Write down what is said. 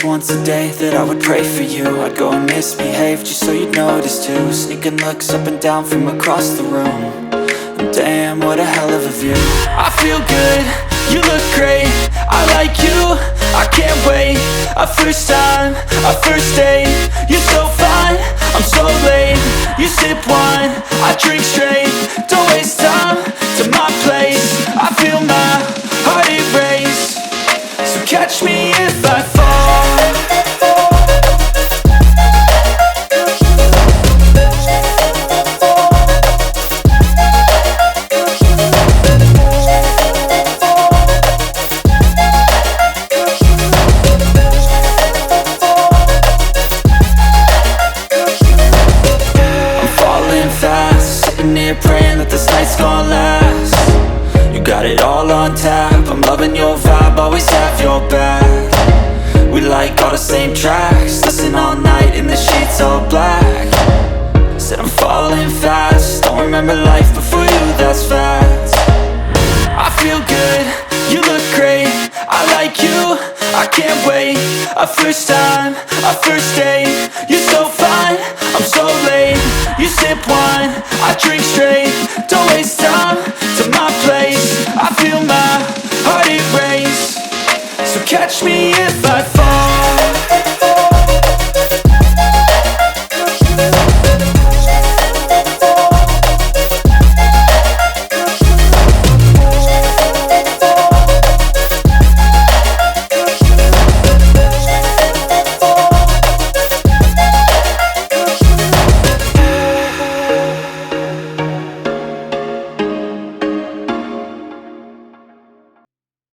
once a day that I would pray for you. I'd go and misbehave just so you'd notice too. Sneaking looks up and down from across the room. And damn, what a hell of a view. I feel good, you look great, I like you, I can't wait. A first time, a first date, you're so fine, I'm so late. You sip wine, I drink straight. Don't waste time to my place. I feel my heart erase. So catch me if I fall. Praying that this night's gonna last. You got it all on tap, I'm loving your vibe, always have your back. We like all the same tracks, listen all night in the sheets all black. Said I'm falling fast, don't remember life before you, that's fact. I feel good, you look great, I like you, I can't wait. A first time, a first date, you're so fine, I'm so late. You sip wine, I drink straight. Don't waste time to my place. I feel my heart erase. So catch me if I fall.